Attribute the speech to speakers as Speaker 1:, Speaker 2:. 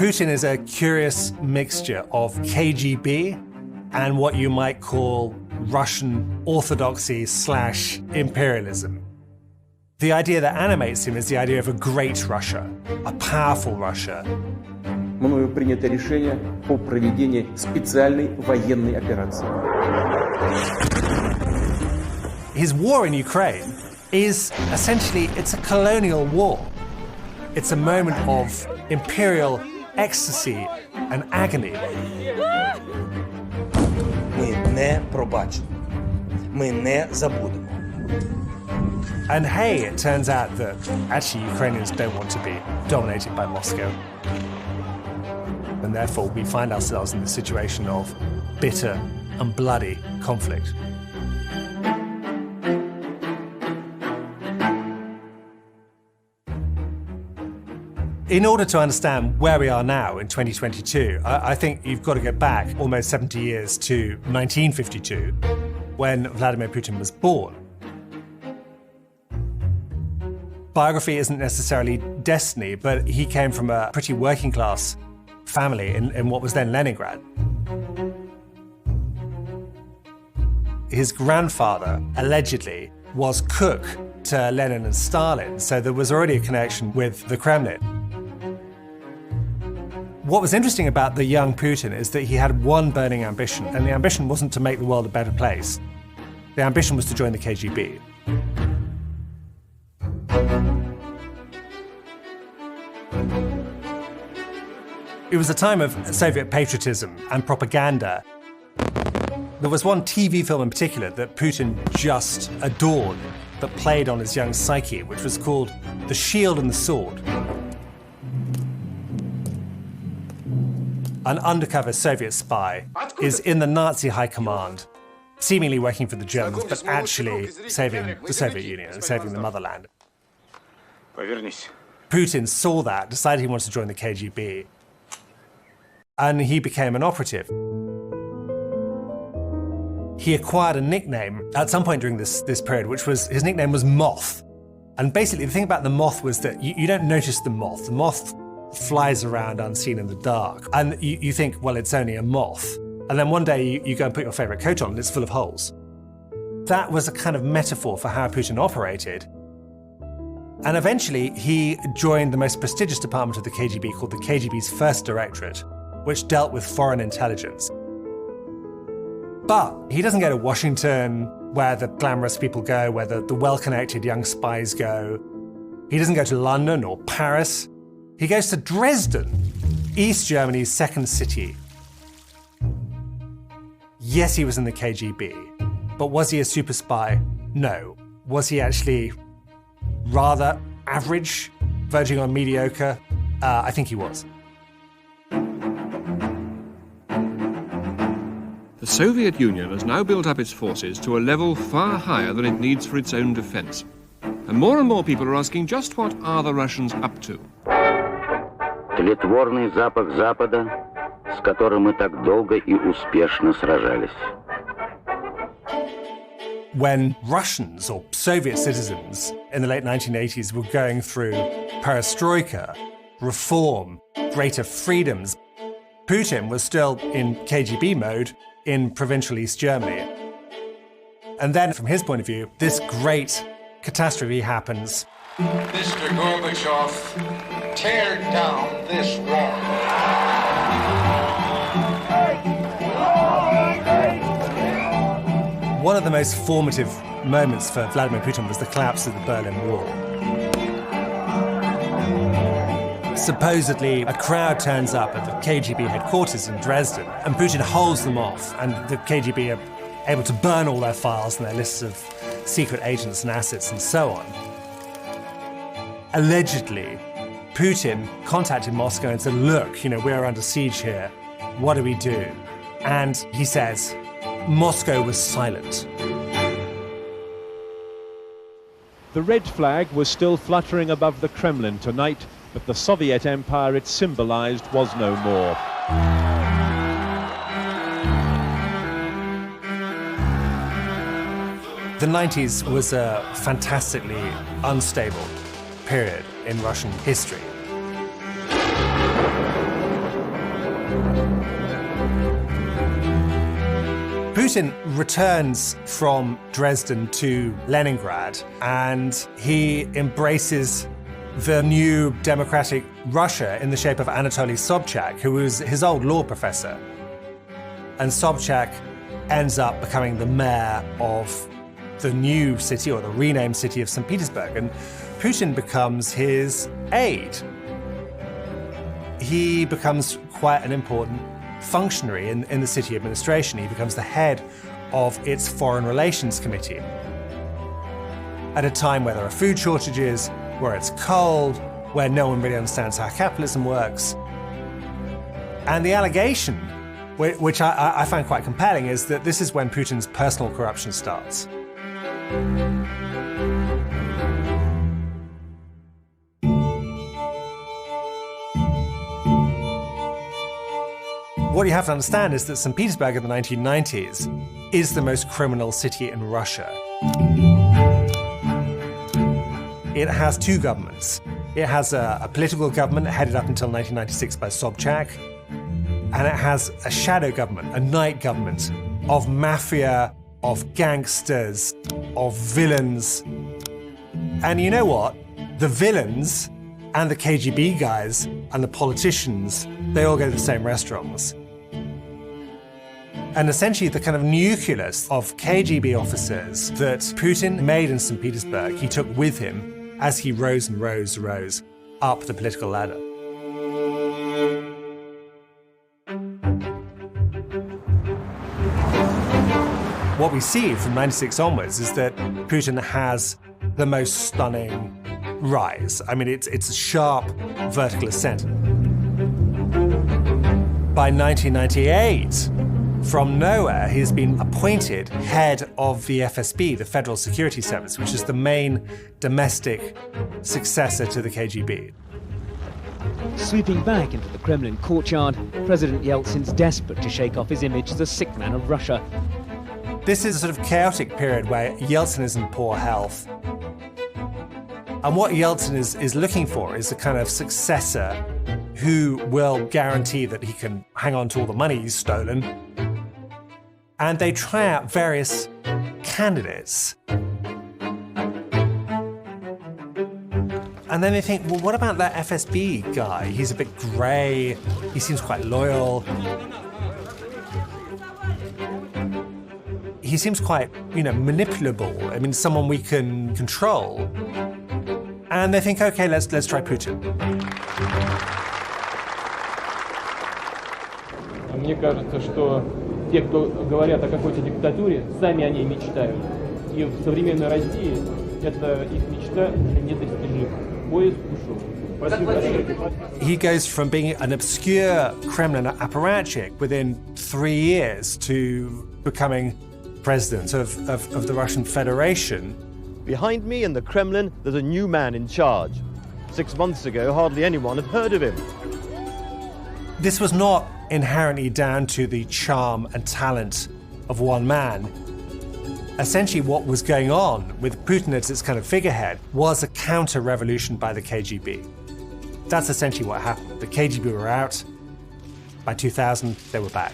Speaker 1: Putin is a curious mixture of KGB and what you might call Russian orthodoxy / imperialism. The idea that animates him is the idea of a great Russia, a powerful Russia.
Speaker 2: Мною принято решение о проведении специальной военной операции.
Speaker 1: His war in Ukraine is essentially, it's a colonial war. It's a moment of imperial ecstasy and agony.
Speaker 3: Ми не пробачимо. Ми не забудемо.
Speaker 1: And hey, it turns out that actually Ukrainians don't want to be dominated by Moscow. And therefore we find ourselves in the situation of bitter and bloody conflict. In order to understand where we are now in 2022, I think you've got to go back almost 70 years to 1952, when Vladimir Putin was born. Biography isn't necessarily destiny, but he came from a pretty working class family in what was then Leningrad. His grandfather, allegedly, was cook to Lenin and Stalin, so there was already a connection with the Kremlin. What was interesting about the young Putin is that he had one burning ambition, and the ambition wasn't to make the world a better place. The ambition was to join the KGB. It was a time of Soviet patriotism and propaganda. There was one TV film in particular that Putin just adored, that played on his young psyche, which was called The Shield and the Sword. An undercover Soviet spy is in the Nazi high command, seemingly working for the Germans, but actually saving the Soviet Union and saving the motherland. Putin saw that, decided he wanted to join the KGB, and he became an operative. He acquired a nickname at some point during this period, which was, his nickname was Moth. And basically the thing about the moth was that you don't notice the moth. The moth flies around unseen in the dark. And you think, well, it's only a moth. And then one day you go and put your favorite coat on and it's full of holes. That was a kind of metaphor for how Putin operated. And eventually he joined the most prestigious department of the KGB called the KGB's First Directorate, which dealt with foreign intelligence. But he doesn't go to Washington, where the glamorous people go, where the well-connected young spies go. He doesn't go to London or Paris. He goes to Dresden, East Germany's second city. Yes, he was in the KGB, but was he a super spy? No. Was he actually rather average, verging on mediocre? I think he was.
Speaker 4: The Soviet Union has now built up its forces to a level far higher than it needs for its own defense. And more people are asking just what are the Russians up to?
Speaker 5: Тлетворный запах Запада, с которым мы так долго и успешно сражались.
Speaker 1: When Russians or Soviet citizens in the late 1980s were going through perestroika, reform, greater freedoms, Putin was still in KGB mode in provincial East Germany. And then, from his point of view, this great catastrophe happens.
Speaker 6: Mr. Gorbachev, tear down this wall.
Speaker 1: One of the most formative moments for Vladimir Putin was the collapse of the Berlin Wall. Supposedly, a crowd turns up at the KGB headquarters in Dresden, and Putin holds them off, and the KGB are able to burn all their files and their lists of secret agents and assets and so on. Allegedly, Putin contacted Moscow and said, look, we're under siege here. What do we do? And he says, Moscow was silent.
Speaker 7: The red flag was still fluttering above the Kremlin tonight, but the Soviet empire it symbolized was no more.
Speaker 1: The 90s was a fantastically unstable period in Russian history. Putin returns from Dresden to Leningrad, and he embraces the new democratic Russia in the shape of Anatoly Sobchak, who was his old law professor. And Sobchak ends up becoming the mayor of the new city, or the renamed city of St. Petersburg, and Putin becomes his aide. He becomes quite an important functionary in the city administration. He becomes the head of its foreign relations committee. At a time where there are food shortages, where it's cold, where no one really understands how capitalism works. And the allegation, which I find quite compelling, is that this is when Putin's personal corruption starts. What you have to understand is that St. Petersburg in the 1990s is the most criminal city in Russia. It has two governments. It has a political government headed up until 1996 by Sobchak, and it has a shadow government, a night government of mafia, of gangsters, of villains. And you know what? The villains and the KGB guys and the politicians, they all go to the same restaurants. And essentially the kind of nucleus of KGB officers that Putin made in St. Petersburg, he took with him as he rose and rose up the political ladder. What we see from 96 onwards is that Putin has the most stunning rise. I mean, it's a sharp vertical ascent. By 1998, from nowhere, he's been appointed head of the FSB, the Federal Security Service, which is the main domestic successor to the KGB.
Speaker 8: Sweeping back into the Kremlin courtyard, President Yeltsin's desperate to shake off his image as a sick man of Russia.
Speaker 1: This is a sort of chaotic period where Yeltsin is in poor health. And what Yeltsin is looking for is a kind of successor who will guarantee that he can hang on to all the money he's stolen. And they try out various candidates. And then they think, well, what about that FSB guy? He's a bit grey, he seems quite loyal. He seems quite, manipulable. I mean, someone we can control. And they think, okay, let's try Putin.
Speaker 9: Мне кажется, что те, кто говорят о какой-то диктатуре, сами о ней мечтают. И в современной России эта их мечта недостижима. Поезд ушел.
Speaker 1: He goes from being an obscure Kremlin apparatchik within 3 years to becoming president of the Russian Federation.
Speaker 10: Behind me in the Kremlin, there's a new man in charge. 6 months ago, hardly anyone had heard of him.
Speaker 1: This was not inherently down to the charm and talent of one man. Essentially, what was going on with Putin as its kind of figurehead was a counter-revolution by the KGB. That's essentially what happened. The KGB were out. By 2000, they were back.